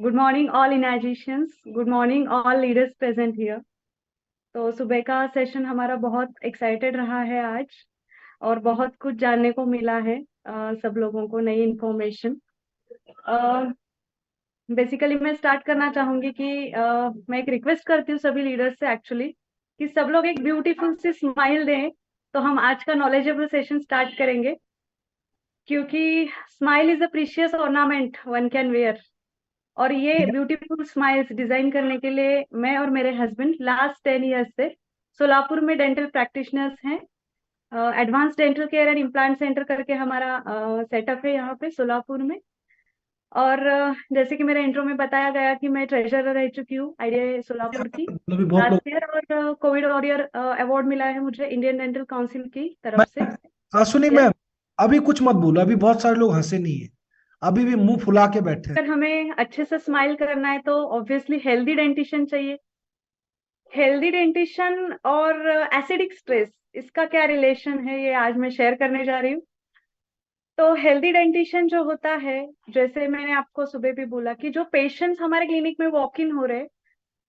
Good morning all energicians, good morning all leaders present here. तो सुबह का session हमारा बहुत एक्साइटेड रहा है आज, और बहुत कुछ जानने को मिला है। सब लोगों को नई इन्फॉर्मेशन। बेसिकली मैं स्टार्ट करना चाहूंगी कि मैं एक रिक्वेस्ट करती हूँ सभी लीडर्स से एक्चुअली, कि सब लोग एक ब्यूटीफुल सी स्माइल दें, तो हम आज का नॉलेजेबल सेशन स्टार्ट करेंगे। क्योंकि smile is a precious ornament one can wear. और ये ब्यूटीफुल स्माइल्स डिजाइन करने के लिए मैं और मेरे हस्बैंड लास्ट 10 ईयर्स से सोलापुर में डेंटल प्रैक्टिशनर्स हैं। Advance dental care and implant centre करके हमारा सेटअप है यहाँ पे सोलापुर में। और जैसे कि मेरे इंट्रो में बताया गया कि मैं ट्रेजरर रह चुकी हूँ आईडीआई सोलापुर की अभी बहुत लोग। लास्ट ईयर, और कोविड वॉरियर अवार्ड मिला है मुझे इंडियन डेंटल काउंसिल की तरफ मैं से। सुनिए यस। मैम, अभी कुछ मत बोलो। अभी बहुत सारे लोग हंसे नहीं है, अभी भी मुंह फुला के बैठे हैं। अगर हमें अच्छे से स्माइल करना है तो ऑब्वियसली हेल्दी डेंटिशन चाहिए। हेल्दी डेंटिशन और एसिडिक स्ट्रेस, इसका क्या रिलेशन है, ये आज मैं शेयर करने जा रही हूँ। तो हेल्दी डेंटिशन जो होता है, जैसे मैंने आपको सुबह भी बोला कि जो पेशेंट्स हमारे क्लिनिक में वॉक इन हो रहे,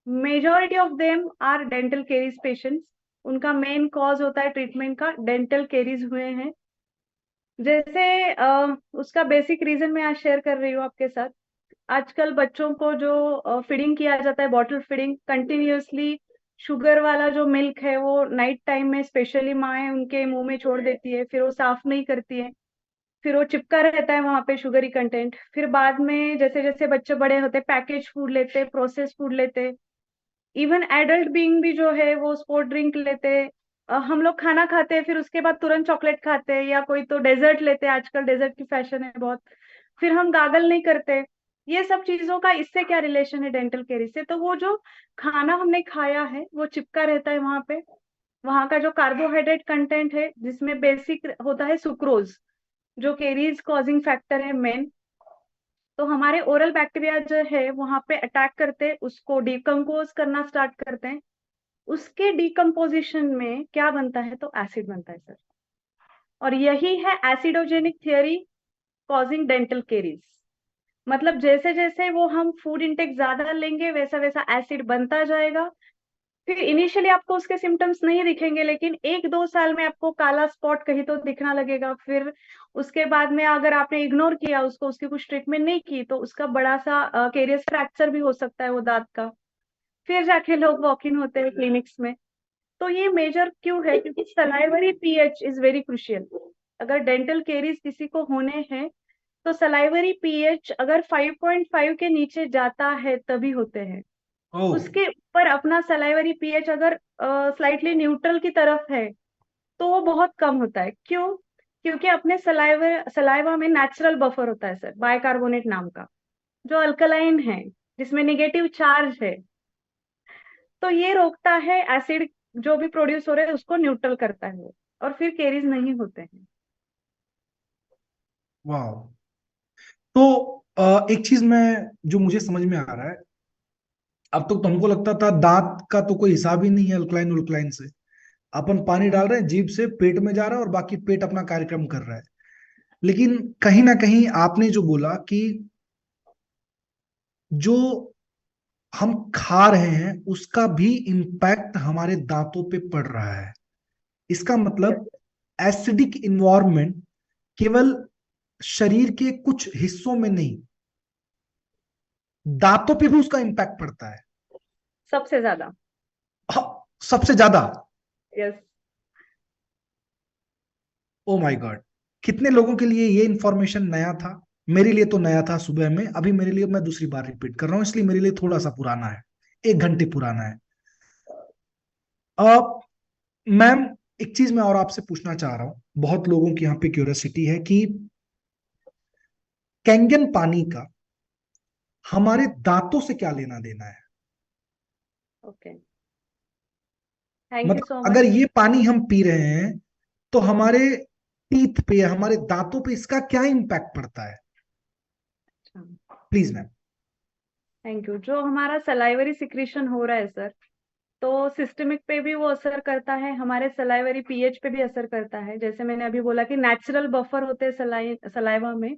majority of them are dental caries patients. उनका मेन कॉज होता है ट्रीटमेंट का डेंटल केरीज हुए हैं। जैसे उसका बेसिक रीजन मैं आज शेयर कर रही हूँ आपके साथ। आजकल बच्चों को जो फीडिंग किया जाता है, बॉटल फीडिंग कंटिन्यूअसली, शुगर वाला जो मिल्क है वो नाइट टाइम में स्पेशली माएँ उनके मुंह में छोड़ देती है, फिर वो साफ नहीं करती है, फिर वो चिपका रहता है वहां पे शुगरी कंटेंट। फिर बाद में जैसे जैसे बच्चे बड़े होते, पैकेज फूड लेते, प्रोसेस फूड लेते, इवन एडल्ट बीइंग भी जो है वो स्पोर्ट ड्रिंक लेते। हम लोग खाना खाते हैं, फिर उसके बाद तुरंत चॉकलेट खाते हैं, या कोई तो डेजर्ट लेते हैं, आजकल डेजर्ट की फैशन है बहुत। फिर हम गागल नहीं करते। ये सब चीजों का इससे क्या रिलेशन है डेंटल केयर से? तो वो जो खाना हमने खाया है वो चिपका रहता है वहां पे। वहां का जो कार्बोहाइड्रेट कंटेंट है, जिसमें बेसिक होता है सुक्रोज, जो केरीज कॉजिंग फैक्टर है मेन। तो हमारे ओरल बैक्टीरिया जो है वहां पे अटैक करते, उसको डिकम्पोज करना स्टार्ट करते हैं। उसके डिकम्पोजिशन में क्या बनता है? तो एसिड बनता है सर। और यही है एसिडोजेनिक थियरी कॉजिंग डेंटल केरीज। मतलब जैसे जैसे वो हम फूड इंटेक ज्यादा लेंगे, वैसा वैसा एसिड बनता जाएगा। फिर इनिशियली आपको उसके सिम्टम्स नहीं दिखेंगे, लेकिन 1-2 साल में आपको काला स्पॉट कहीं तो दिखना लगेगा। फिर उसके बाद में अगर आपने इग्नोर किया उसको, उसकी कुछ ट्रीटमेंट नहीं की, तो उसका बड़ा सा केरियस फ्रैक्चर भी हो सकता है वो दांत का। फिर जाके लोग वॉक इन होते हैं क्लिनिक्स में। तो ये मेजर क्यों है? क्योंकि salivary pH is very crucial. अगर डेंटल केरीज किसी को होने हैं, तो सलाइवरी पीएच अगर 5.5 के नीचे जाता है तभी होते हैं। ओह। उसके ऊपर अपना सलाइवरी पीएच अगर स्लाइटली न्यूट्रल की तरफ है, तो वो बहुत कम होता है। क्यों? क्योंकि अपने सलाइवा में नेचुरल बफर होता है सर, बाइकार्बोनेट नाम का, जो अल्कलाइन है, जिसमें निगेटिव चार्ज है। तो ये रोकता है एसिड जो भी प्रोड्यूस हो रहे हैं, उसको न्यूट्रल करता है वो, और फिर केरीज नहीं होते हैं। वाह। तो एक चीज मैं जो मुझे समझ में आ रहा है, अब तक तो हमको लगता था दांत का तो कोई हिसाब ही नहीं है। अल्कलाइन उल्कलाइन से अपन पानी डाल रहे हैं, जीभ से पेट में जा रहा है और बाकी पेट अपना कार्यक्रम कर रहा है। लेकिन कहीं ना कहीं आपने जो बोला कि जो हम खा रहे हैं उसका भी इम्पैक्ट हमारे दांतों पे पड़ रहा है। इसका यस। मतलब एसिडिक इन्वायरमेंट केवल शरीर के कुछ हिस्सों में नहीं, दांतों पे भी उसका इम्पैक्ट पड़ता है। सबसे ज्यादा। हाँ, सबसे ज्यादा। यस। Oh my God. कितने लोगों के लिए ये इंफॉर्मेशन नया था? मेरे लिए तो नया था सुबह में। अभी मेरे लिए, मैं दूसरी बार रिपीट कर रहा हूँ, इसलिए मेरे लिए थोड़ा सा पुराना है, 1 घंटे पुराना है। अब मैम, एक चीज मैं और आपसे पूछना चाह रहा हूँ, बहुत लोगों की यहाँ पे क्यूरियोसिटी है कि कैंगन पानी का हमारे दांतों से क्या लेना देना है। ओके। थैंक यू मतलब सो अगर मच। ये पानी हम पी रहे हैं तो हमारे टीथ पे, हमारे दांतों पे इसका क्या इम्पैक्ट पड़ता है? Please ma'am. Thank you. जो हमारा सलाइवरी सिक्रीशन हो रहा है सर, तो सिस्टमिक पे भी वो असर करता है, हमारे सलाइवरी पीएच पे भी असर करता है। जैसे मैंने अभी बोला कि नेचुरल बफर होते हैं सलाइवा में,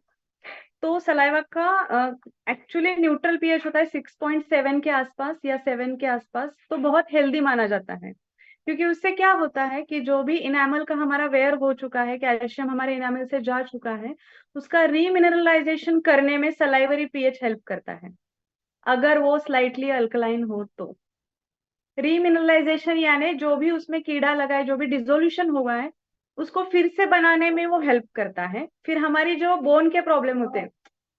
तो सलाइवा का एक्चुअली न्यूट्रल पीएच होता है 6.7 के आसपास या 7 के आसपास, तो बहुत हेल्दी माना जाता है। क्योंकि उससे क्या होता है कि जो भी इनामल का हमारा वेयर हो चुका है, कैल्शियम हमारे इनामल से जा चुका है, उसका रीमिनरलाइजेशन करने में सलाइवरी पीएच हेल्प करता है, अगर वो स्लाइटली अल्कलाइन हो तो। रीमिनरलाइजेशन यानी जो भी उसमें कीड़ा लगा है, जो भी डिसोल्यूशन हुआ है, उसको फिर से बनाने में वो हेल्प करता है। फिर हमारी जो बोन के प्रॉब्लम होते हैं,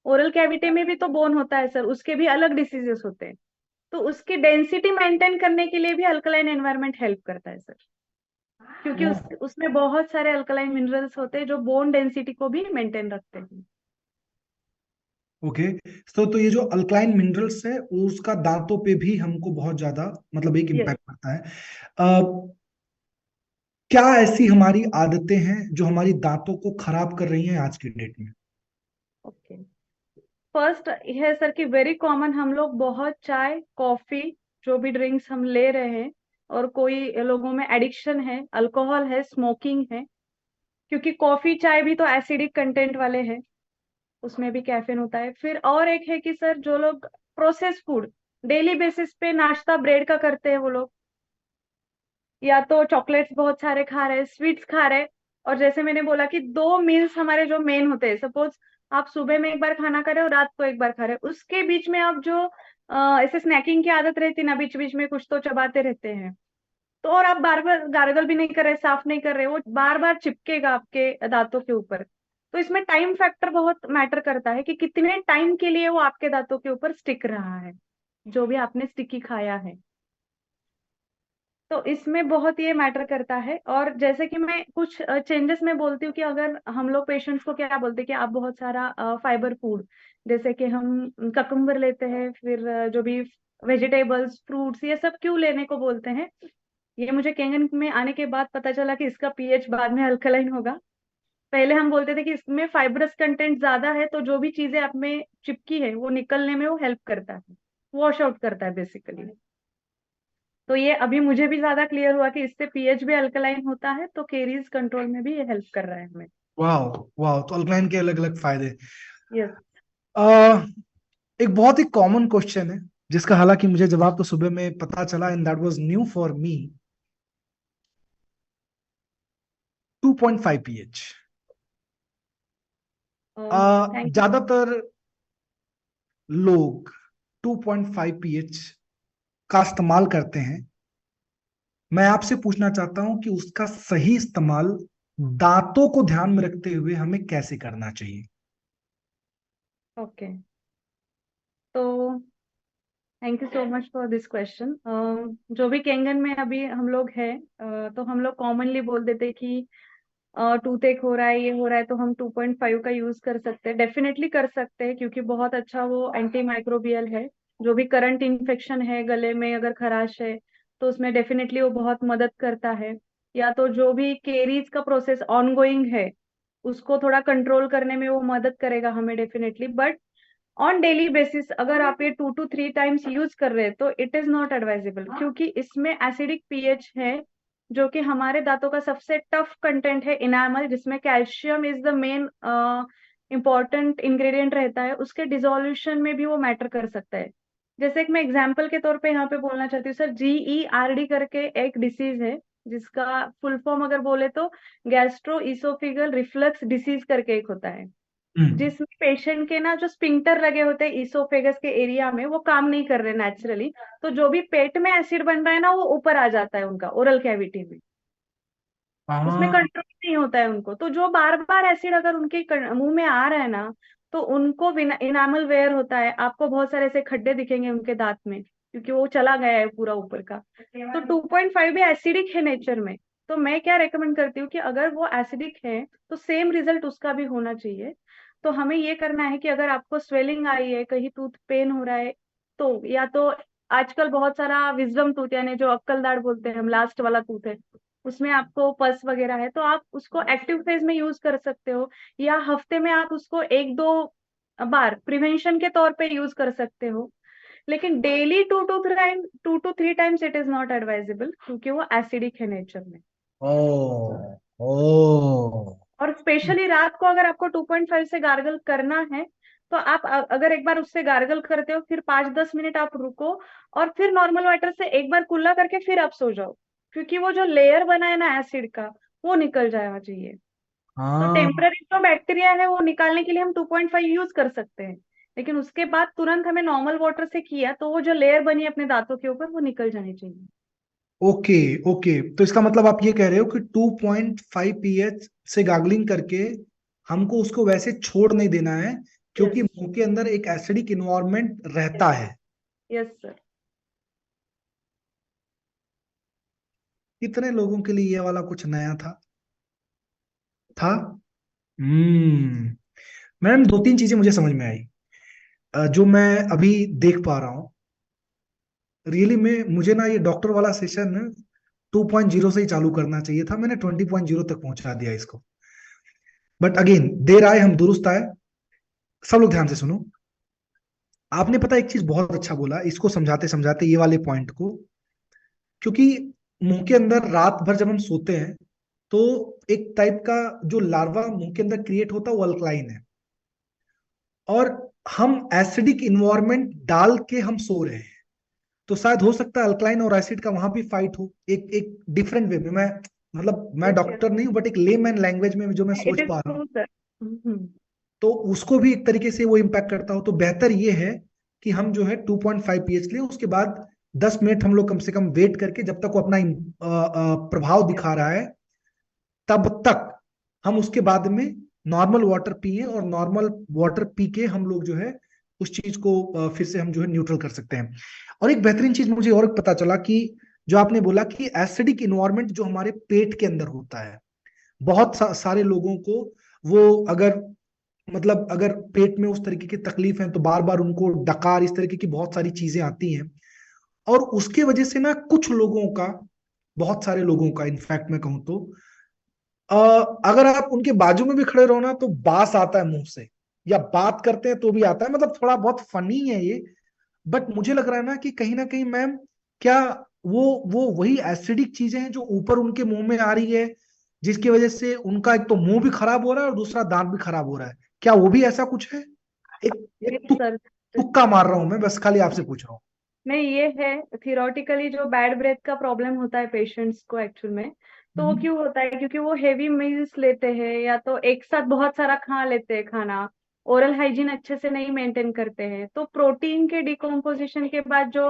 ओरल कैविटी में भी तो बोन होता है सर, उसके भी अलग डिसीजेस होते हैं, तो उसकी डेंसिटी मेंटेन करने के लिए भी अल्कलाइन एनवायरनमेंट हेल्प करता है सर। क्योंकि उसमें बहुत सारे अल्कलाइन मिनरल्स होते हैं जो बोन डेंसिटी को भी मेंटेन रखते हैं। ओके। तो ये जो अल्कलाइन मिनरल्स है वो उसका दांतों पे भी हमको बहुत ज्यादा मतलब एक यस। इम्पैक्ट करता है। क्या ऐसी हमारी आदतें हैं जो हमारी दांतों को खराब कर रही हैं आज की डेट में? ओके। फर्स्ट है सर कि वेरी कॉमन, हम लोग बहुत चाय कॉफी जो भी ड्रिंक्स हम ले रहे हैं, और कोई लोगों में एडिक्शन है, अल्कोहल है, स्मोकिंग है। क्योंकि कॉफी चाय भी तो एसिडिक कंटेंट वाले हैं, उसमें भी कैफीन होता है। फिर और एक है कि सर जो लोग प्रोसेस फूड डेली बेसिस पे नाश्ता ब्रेड का करते हैं, वो लोग या तो चॉकलेट्स बहुत सारे खा रहे हैं, स्वीट्स खा रहे हैं। और जैसे मैंने बोला कि दो मील्स हमारे जो मेन होते हैं, सपोज आप सुबह में एक बार खाना खा रहे हो, रात को एक बार खा रहे हो, उसके बीच में आप जो ऐसे स्नैकिंग की आदत रहती है ना, बीच बीच में कुछ तो चबाते रहते हैं, तो और आप बार बार गार्गल भी नहीं कर रहे, साफ नहीं कर रहे, वो बार बार चिपकेगा आपके दांतों के ऊपर। तो इसमें टाइम फैक्टर बहुत मैटर करता है कि कितने टाइम के लिए वो आपके दांतों के ऊपर स्टिक रहा है, जो भी आपने स्टिकी खाया है। तो इसमें बहुत ये मैटर करता है। और जैसे कि मैं कुछ चेंजेस में बोलती हूँ कि अगर हम लोग पेशेंट्स को क्या बोलते हैं कि आप बहुत सारा फाइबर फूड, जैसे कि हम ककम्बर लेते हैं, फिर जो भी वेजिटेबल्स फ्रूट्स, ये सब क्यों लेने को बोलते हैं, ये मुझे केंगन में आने के बाद पता चला कि इसका पीएच बाद में अल्कलाइन होगा। पहले हम बोलते थे कि इसमें फाइब्रस कंटेंट ज्यादा है, तो जो भी चीजें आप में चिपकी है वो निकलने में वो हेल्प करता है, वॉश आउट करता है बेसिकली। तो ये अभी मुझे भी ज्यादा क्लियर हुआ कि इससे पीएच भी अल्कलाइन होता है, तो केरीज कंट्रोल में भी ये हेल्प कर रहा है हमें। वाह। वाह, तो अल्कलाइन के अलग अलग फायदे। यस। आ, एक बहुत ही कॉमन क्वेश्चन है जिसका हालांकि मुझे जवाब तो सुबह में पता चला and that was new for me. 2.5 pH. Thank you. ज्यादातर लोग 2.5 पीएच का इस्तेमाल करते हैं। मैं आपसे पूछना चाहता हूं कि उसका सही इस्तेमाल दांतों को ध्यान में रखते हुए हमें कैसे करना चाहिए? ओके। तो thank you so much for this question. जो भी केंगन में अभी हम लोग हैं, तो हम लोग कॉमनली बोल देते कि टूथ एक हो रहा है, ये हो रहा है, तो हम 2.5 का यूज कर सकते हैं, डेफिनेटली कर सकते हैं, क्योंकि बहुत अच्छा वो एंटी माइक्रोबियल है। जो भी करंट इन्फेक्शन है गले में, अगर खराश है, तो उसमें डेफिनेटली वो बहुत मदद करता है। या तो जो भी केरीज का प्रोसेस ऑनगोइंग है, उसको थोड़ा कंट्रोल करने में वो मदद करेगा हमें definitely. But on daily basis अगर आप ये 2 to 3 टाइम्स यूज कर रहे हैं, तो इट इज नॉट एडवाइजेबल, क्योंकि इसमें एसिडिक पीएच है, जो कि हमारे दांतों का सबसे टफ कंटेंट है इनामल, जिसमें calcium is the main important ingredient रहता है, उसके डिसोल्यूशन में भी वो मैटर कर सकता है। जैसे कि मैं एग्जांपल के तौर पे यहाँ पे बोलना चाहती हूँ सर, GERD करके एक डिसीज है, जिसका फुल फॉर्म अगर बोले तो गैस्ट्रो इसोफिगल रिफ्लक्स डिसीज करके एक होता है, हम्म। जिसमें पेशेंट के ना जो स्पिंक्टर लगे होते हैं इसोफेगस के एरिया में, वो काम नहीं कर रहे नेचुरली, तो जो भी पेट में एसिड बन रहा है ना, वो ऊपर आ जाता है उनका ओरल कैविटी में, उसमें हाँ। कंट्रोल नहीं होता है उनको। तो जो बार बार एसिड अगर उनके मुंह में आ रहा है ना, तो उनको इनामल वेयर होता है, आपको बहुत सारे ऐसे खड्डे दिखेंगे उनके दांत में, क्योंकि वो चला गया है पूरा ऊपर का। तो 2.5 भी एसिडिक है नेचर में। तो मैं क्या रेकमेंड करती हूँ कि अगर वो एसिडिक है, तो सेम रिजल्ट उसका भी होना चाहिए। तो हमें ये करना है कि अगर आपको स्वेलिंग आई है, कहीं टूथ पेन हो रहा है, तो या तो आजकल बहुत सारा विजडम टूथ, यानी जो अक्कल दाढ़ बोलते हैं हम, लास्ट वाला टूथ है, उसमें आपको पस वगैरह है, तो आप उसको एक्टिव फेज में यूज कर सकते हो, या हफ्ते में आप उसको एक दो बार प्रिवेंशन के तौर पे यूज कर सकते हो। लेकिन daily 2 to 3 times it is not advisable, क्योंकि वो एसिडिक है नेचर में। ओ। ओ। और स्पेशली रात को अगर आपको 2.5 से गार्गल करना है, तो आप अगर एक बार उससे गार्गल करते हो, फिर 5-10 मिनट आप रुको, और फिर नॉर्मल वाटर से एक बार कुल्ला करके फिर आप सो जाओ, क्योंकि वो जो लेयर बना है ना एसिड का, वो निकल जाना चाहिए। तो हाँ। टेम्पररी जो बैक्टीरिया है वो निकालने के लिए हम 2.5 यूज कर सकते हैं, लेकिन उसके बाद तुरंत हमें नॉर्मल वाटर से किया तो वो जो लेयर बनी है अपने दांतों के ऊपर, वो निकल जानी चाहिए। ओके ओके, तो इसका मतलब आप ये कह रहे हो कि 2.5 pH से गार्गलिंग करके हमको उसको वैसे छोड़ नहीं देना है, क्योंकि यस। मुंह के अंदर एक एसिडिक इन्वायरमेंट यस। रहता है। Yes sir. कितने लोगों के लिए ये वाला कुछ नया था। हम्म। मैम, दो तीन चीजें मुझे समझ में आई, जो मैं अभी देख पा रहा हूँ। रियली में मुझे ना ये डॉक्टर वाला सेशन 2.0 से ही चालू करना चाहिए था, मैंने 20.0 तक पहुंचा दिया इसको। बट अगेन, देर आए हम दुरुस्त आए। सब लोग ध्यान से सुनो। आपने पता एक चीज बहुत अच्छा बोला इसको समझाते समझाते, ये वाले पॉइंट को, क्योंकि मुंह के अंदर रात भर जब हम सोते हैं तो एक टाइप का जो लार्वा मुंह के अंदर क्रिएट होता है वो अल्कलाइन है, और हम एसिडिक इन्वायरमेंट डाल के हम सो रहे हैं। तो शायद हो सकता है अल्कलाइन और एसिड का वहां भी फाइट हो, एक एक डिफरेंट वे में। मैं मतलब मैं यस। यस। डॉक्टर नहीं हूं, बट एक लेमैन लैंग्वेज में जो मैं इट सोच इज पा रहा हूँ, ट्रू सर। तो उसको भी एक तरीके से वो इम्पैक्ट करता हो। तो बेहतर ये है कि हम जो है 2.5 pH लें, उसके बाद 10 मिनट हम लोग कम से कम वेट करके, जब तक वो अपना प्रभाव दिखा रहा है तब तक हम उसके बाद में नॉर्मल वाटर पिए, और नॉर्मल वाटर पी के हम लोग जो है उस चीज को फिर से हम जो है न्यूट्रल कर सकते हैं। और एक बेहतरीन चीज मुझे और पता चला कि जो आपने बोला कि एसिडिक इन्वायरमेंट जो हमारे पेट के अंदर होता है, बहुत सारे लोगों को वो अगर मतलब अगर पेट में उस तरीके की तकलीफ है तो बार बार उनको डकार, इस तरीके की बहुत सारी चीजें आती हैं। और उसके वजह से ना कुछ लोगों का, बहुत सारे लोगों का इनफैक्ट मैं कहूँ तो, अ, अगर आप उनके बाजू में भी खड़े रहो ना तो बास आता है मुंह से, या बात करते हैं तो भी आता है। मतलब थोड़ा बहुत फनी है ये, बट मुझे लग रहा है ना कहीं मैम, क्या वो वही एसिडिक चीजें हैं जो ऊपर उनके मुंह में आ रही है, जिसकी वजह से उनका एक तो मुंह भी खराब हो रहा है और दूसरा दांत भी खराब हो रहा है? क्या वो भी ऐसा कुछ है? एक एक यस सर। तुक्का मार रहा हूं मैं, बस खाली आपसे पूछ रहा हूँ। नहीं, ये है थियोरटिकली जो बैड ब्रेथ का प्रॉब्लम होता है पेशेंट्स को एक्चुअल में, तो वो हम्म। क्यों होता है? क्योंकि वो हेवी मील्स लेते हैं, या तो एक साथ बहुत सारा खा लेते हैं खाना, ओरल हाइजीन अच्छे से नहीं मेंटेन करते हैं, तो प्रोटीन के डिकम्पोजिशन के बाद जो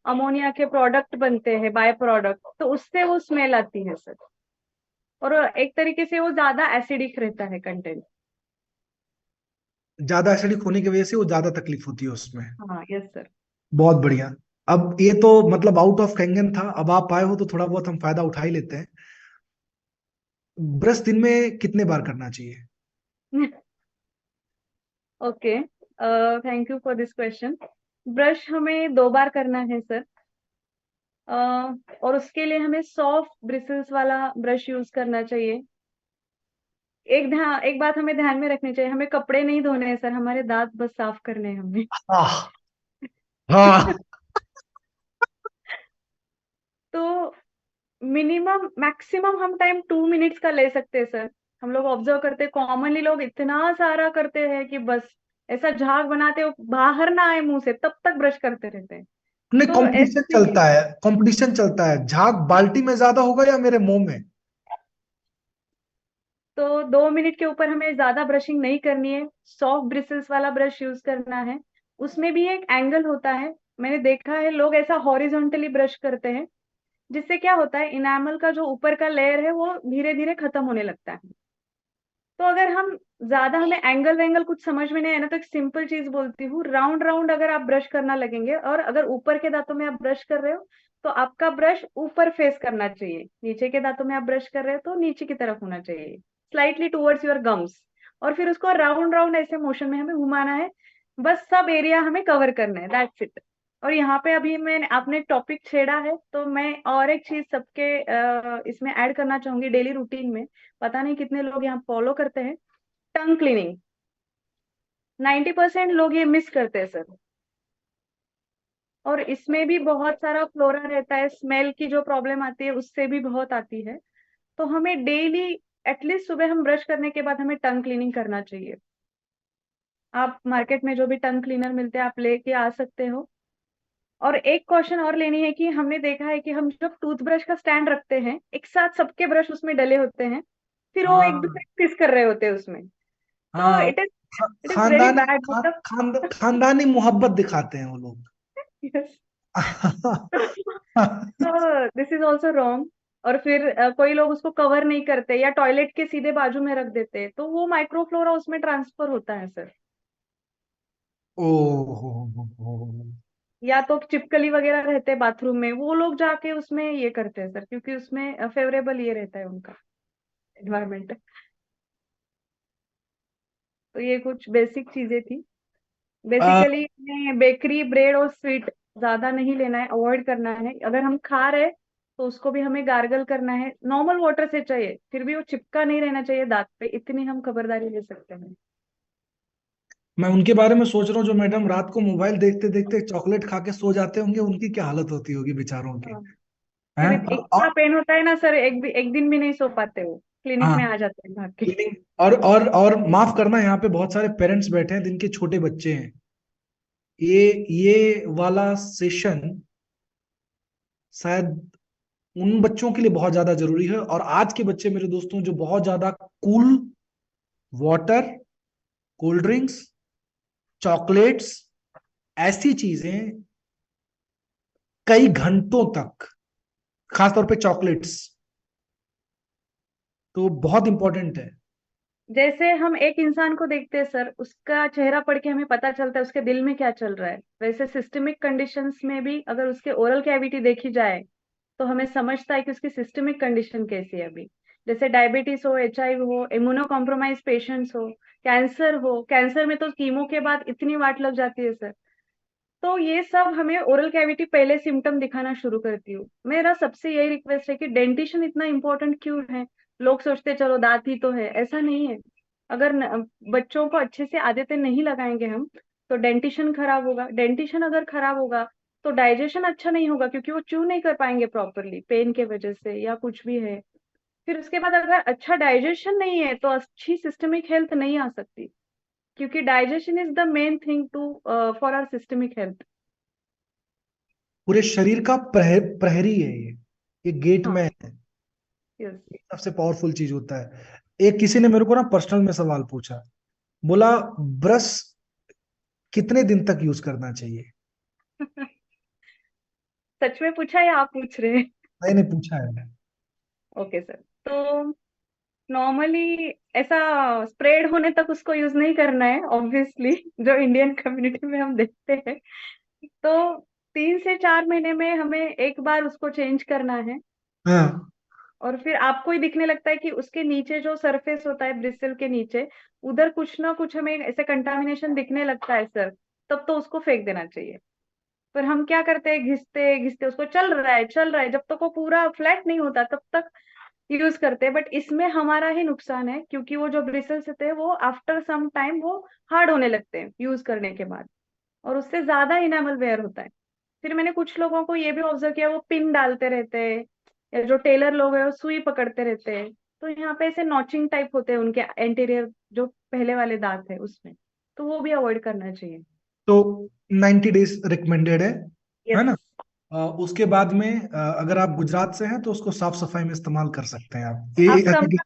अमोनिया के प्रोडक्ट बनते हैं, बाय प्रोडक्ट, तो उससे वो स्मेल आती है सर। और एक तरीके से वो ज्यादा एसिडिक रहता है कंटेंट। ज्यादा एसिडिक होने की वजह से वो ज्यादा तकलीफ होती है उसमें। हाँ यस सर। बहुत बढ़िया। अब ये तो मतलब आउट ऑफ कैंगन था, अब आप आए हो तो थोड़ा बहुत हम फायदा उठा ही लेते हैं। ब्रश दिन में कितने बार करना चाहिए? Okay, thank you for this question. Brush हमें 2 बार करना है सर। और उसके लिए हमें सॉफ्ट ब्रिसल्स वाला ब्रश यूज करना चाहिए। एक बात हमें ध्यान में रखनी चाहिए, हमें कपड़े नहीं धोने हैं सर, हमारे दांत बस साफ करने हैं हमें। आह, हाँ। तो मिनिमम मैक्सिमम हम टाइम 2 मिनट्स का ले सकते हैं सर। हम लोग ऑब्जर्व करते हैं, कॉमनली लोग इतना सारा करते हैं कि बस ऐसा झाग बनाते हो बाहर ना आए मुंह से तब तक ब्रश करते रहते हैं। नहीं, तो कंपटीशन ऐसे चलता है, कंपटीशन चलता है, झाग बाल्टी में ज्यादा होगा या मेरे मुंह में? तो 2 मिनट के ऊपर हमें ज्यादा ब्रशिंग नहीं करनी है, सॉफ्ट ब्रिसल्स वाला ब्रश यूज करना है। उसमें भी एक एंगल होता है, मैंने देखा है लोग ऐसा हॉरिजॉन्टली ब्रश करते हैं, जिससे क्या होता है, इनामल का जो ऊपर का लेयर है वो धीरे धीरे खत्म होने लगता है। तो अगर हम ज्यादा, हमें एंगल वेंगल कुछ समझ में नहीं है ना, तो एक सिंपल चीज बोलती हूँ, राउंड राउंड अगर आप ब्रश करना लगेंगे, और अगर ऊपर के दांतों में आप ब्रश कर रहे हो तो आपका ब्रश ऊपर फेस करना चाहिए, नीचे के दांतों में आप ब्रश कर रहे हो तो नीचे की तरफ होना चाहिए, स्लाइटली टुवर्ड्स योर गम्स। और फिर उसको राउंड राउंड ऐसे मोशन में हमें घुमाना है, बस सब एरिया हमें कवर करना है, दैट्स इट। और यहाँ पे अभी मैंने आपने टॉपिक छेड़ा है, तो मैं और एक चीज सबके इसमें ऐड करना चाहूंगी डेली रूटीन में। पता नहीं कितने लोग यहाँ फॉलो करते हैं, टंग क्लीनिंग। 90% लोग ये मिस करते हैं सर। और इसमें भी बहुत सारा फ्लोरा रहता है, स्मेल की जो प्रॉब्लम आती है उससे भी बहुत आती है। तो हमें डेली एटलीस्ट सुबह हम ब्रश करने के बाद हमें टंग क्लीनिंग करना चाहिए। आप मार्केट में जो भी टंग क्लीनर मिलते हैं आप लेके आ सकते हो। और एक क्वेश्चन और लेनी है कि हमने देखा है कि हम जब टूथब्रश का स्टैंड रखते हैं एक साथ सबके ब्रश उसमें डले होते हैं, फिर वो एक हाँ दूसरे को किस कर रहे होते हैं उसमें। तो हाँ, इट इज वेरी खानदानी बैड मतलब। खानदानी मोहब्बत दिखाते हैं वो लोग। यस। तो दिस इज ऑल्सो रॉन्ग। और फिर कोई लोग उसको कवर नहीं करते या टॉयलेट के सीधे बाजू में रख देते हैं, तो वो माइक्रोफ्लोरा उसमें ट्रांसफर होता है सर। ओह, या तो चिपकली वगैरह रहते हैं बाथरूम में, वो लोग जाके उसमें ये करते हैं सर, क्योंकि उसमें फेवरेबल ये रहता है उनका एनवायरमेंट। तो ये कुछ बेसिक चीजें थी। बेसिकली हमें बेकरी ब्रेड और स्वीट ज्यादा नहीं लेना है, अवॉइड करना है। अगर हम खा रहे तो उसको भी हमें गार्गल करना है, नॉर्मल वाटर से चाहिए, फिर भी वो चिपका नहीं रहना चाहिए दांत पे, इतनी हम खबरदारी ले सकते हैं। मैं उनके बारे में सोच रहा हूँ जो मैडम रात को मोबाइल देखते देखते चॉकलेट खा के सो जाते होंगे, उनकी क्या हालत होती होगी बेचारों की। हाँ। फिर हैं? इतना पेन होता है ना सर, एक दिन भी नहीं सो पाते वो, क्लिनिक में हाँ, आ जाते हैं भाग के। और माफ करना, यहाँ पे बहुत सारे पेरेंट्स बैठे हैं जिनके छोटे बच्चे हैं। ये वाला सेशन शायद उन बच्चों के लिए बहुत ज्यादा जरूरी है। और आज के बच्चे मेरे दोस्तों जो बहुत ज्यादा cool water, cold drinks, chocolates, ऐसी चीजें कई घंटों तक, खासतौर पे चॉकलेट्स, तो बहुत इंपॉर्टेंट है। जैसे हम एक इंसान को देखते हैं सर, उसका चेहरा पढ़ के हमें पता चलता है उसके दिल में क्या चल रहा है, वैसे सिस्टमिक कंडीशंस में भी अगर उसके ओरल कैविटी देखी जाए तो हमें समझता है कि उसकी सिस्टमिक कंडीशन कैसी है अभी। जैसे डायबिटीज हो, HIV हो, इम्यूनो कॉम्प्रोमाइज पेशेंट्स हो, कैंसर हो, कैंसर में तो कीमो के बाद इतनी वाट लग जाती है सर। तो ये सब हमें ओरल कैविटी पहले सिम्टम दिखाना शुरू करती हूँ। मेरा सबसे यही रिक्वेस्ट है कि डेंटिशन इतना इंपॉर्टेंट क्यों है। लोग सोचते चलो दांत ही तो है, ऐसा नहीं है। अगर बच्चों को अच्छे से आदतें नहीं लगाएंगे हम तो डेंटिशन खराब होगा। डेंटिशन अगर खराब होगा तो डाइजेशन अच्छा नहीं होगा, क्योंकि वो च्यू नहीं कर पाएंगे प्रॉपरली पेन के वजह से या कुछ भी है। फिर उसके बाद अगर अच्छा डाइजेशन नहीं है तो अच्छी सिस्टमिक हेल्थ नहीं आ सकती, क्योंकि digestion is the main thing to for our systemic health. पूरे शरीर का प्रहरी है ये गेट में हाँ। है। यस। सबसे पावरफुल चीज होता है। एक किसी ने मेरे को ना पर्सनल में सवाल पूछा, बोला ब्रश कितने दिन तक यूज करना चाहिए। सच में पूछा या आप पूछ रहे हैं? मैंने पूछा है। Okay sir. तो नॉर्मली ऐसा स्प्रेड होने तक उसको यूज नहीं करना है ऑब्वियसली, जो इंडियन कम्युनिटी में हम देखते हैं। तो 3 से 4 महीने में हमें एक बार उसको चेंज करना है। हाँ, और फिर आपको ही दिखने लगता है कि उसके नीचे जो सरफेस होता है ब्रिस्टल के नीचे, उधर कुछ ना कुछ हमें ऐसे कंटामिनेशन दिखने लगता है सर, तब तो उसको फेंक देना चाहिए। पर हम क्या करते हैं, घिसते घिसते उसको, चल रहा है जब तक वो पूरा फ्लैट नहीं होता तब तक यूज करते हैं। बट इसमें हमारा ही नुकसान है, क्योंकि वो जो ब्रिसल्स होते हैं वो आफ्टर सम टाइम वो हार्ड होने लगते हैं यूज करने के बाद, और उससे ज्यादा इनेमल वेयर होता है। फिर मैंने कुछ लोगों को ये भी ऑब्जर्व किया, वो पिन डालते रहते हैं, या जो टेलर लोग हैं वो सुई पकड़ते रहते हैं, तो यहाँ पे ऐसे नॉचिंग टाइप होते हैं उनके एंटीरियर जो पहले वाले दांत है उसमें, तो वो भी अवॉइड करना चाहिए। तो 90 डेज रिकमेंडेड है यस। ना? उसके बाद में अगर आप गुजरात से हैं तो उसको साफ सफाई में इस्तेमाल कर सकते हैं आप। आप समझ,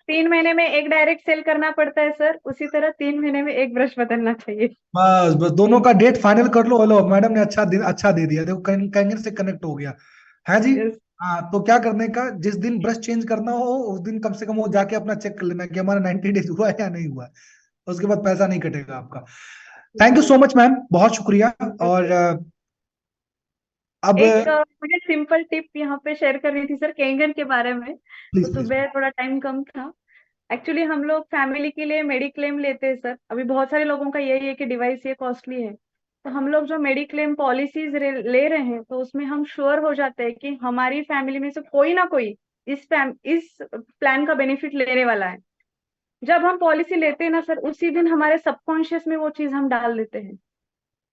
3 महीने में एक डायरेक्ट सेल करना पड़ता है सर, उसी तरह 3 महीने में एक ब्रश बदलना चाहिए। बस बस दोनों का डेट फाइनल कर लो। हेलो, मैडम ने अच्छा दे दिया, देखो कैंगन से कनेक्ट हो गया है जी। यस। हाँ, तो क्या करने का, जिस दिन ब्रश चेंज करना हो उस दिन कम से कम वो जाके अपना चेक कर लेना कि हमारा 90 डेज हुआ है या नहीं हुआ है। उसके बाद पैसा नहीं कटेगा आपका। Thank you so much ma'am, बहुत शुक्रिया। और अब एक मुझे सिंपल टिप यहाँ पे शेयर करनी थी सर कैंगन के बारे में। तो प्लीज प्लीज। सुबह थोड़ा टाइम कम था। एक्चुअली हम लोग फैमिली के लिए मेडिक्लेम लेते हैं सर, अभी बहुत सारे लोगों का यही है कि डिवाइस ये कॉस्टली है। तो हम लोग जो मेडिक्लेम पॉलिसीज ले रहे हैं तो उसमें हम श्योर हो जाते हैं कि हमारी फैमिली में से कोई ना कोई इस प्लान का बेनिफिट लेने वाला है। जब हम पॉलिसी लेते हैं ना सर, उसी दिन हमारे सबकॉन्शियस में वो चीज हम डाल देते हैं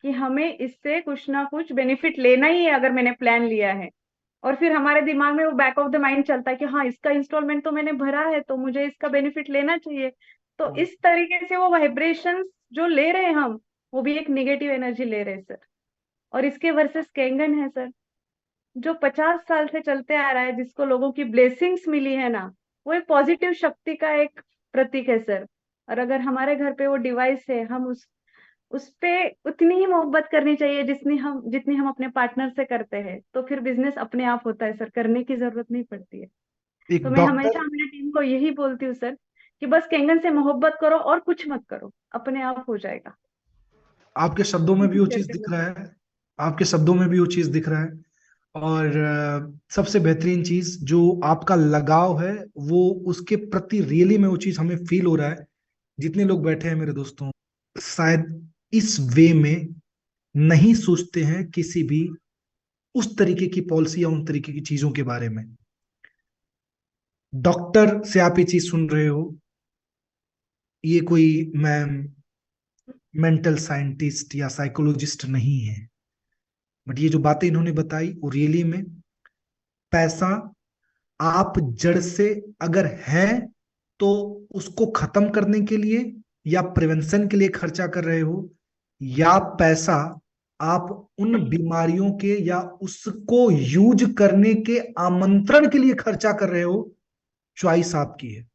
कि हमें इससे कुछ ना कुछ बेनिफिट लेना ही है अगर मैंने प्लान लिया है। और फिर हमारे दिमाग में वो बैक ऑफ द माइंड चलता है कि हाँ, इसका इंस्टॉलमेंट तो मैंने भरा है तो मुझे इसका बेनिफिट लेना चाहिए। तो इस तरीके से वो वाइब्रेशंस जो ले रहे हैं हम, वो भी एक निगेटिव एनर्जी ले रहे हैं सर। और इसके वर्सेस कैंगन है सर, जो 50 साल से चलते आ रहा है, जिसको लोगों की ब्लेसिंग्स मिली है ना, वो एक पॉजिटिव शक्ति का एक प्रतीक है सर। और अगर हमारे घर पे वो डिवाइस है, हम उस पे उतनी ही मोहब्बत करनी चाहिए जितनी हम अपने पार्टनर से करते हैं, तो फिर बिजनेस अपने आप होता है सर, करने की जरूरत नहीं पड़ती है। एक तो मैं डॉक्टर, हमेशा अपने टीम को यही बोलती हूँ सर, कि बस कैंगन से मोहब्बत करो और कुछ मत करो, अपने आप हो जाएगा। आपके शब्दों में भी यही वो शेयर चीज दिख करना रहा चाहती है, आपके शब्दों में भी वो चीज दिख रहा है। और सबसे बेहतरीन चीज जो आपका लगाव है, वो उसके प्रति रियली में वो चीज हमें फील हो रहा है। जितने लोग बैठे हैं मेरे दोस्तों, शायद इस वे में नहीं सोचते हैं किसी भी उस तरीके की पॉलिसी या उन तरीके की चीजों के बारे में। डॉक्टर से आप ये चीज सुन रहे हो, ये कोई मैम मेंटल साइंटिस्ट या साइकोलॉजिस्ट नहीं है, बट ये जो बातें इन्होंने बताई वो रियली में पैसा आप जड़ से अगर है तो उसको खत्म करने के लिए या प्रिवेंशन के लिए खर्चा कर रहे हो, या पैसा आप उन बीमारियों के या उसको यूज करने के आमंत्रण के लिए खर्चा कर रहे हो, चॉइस आपकी है।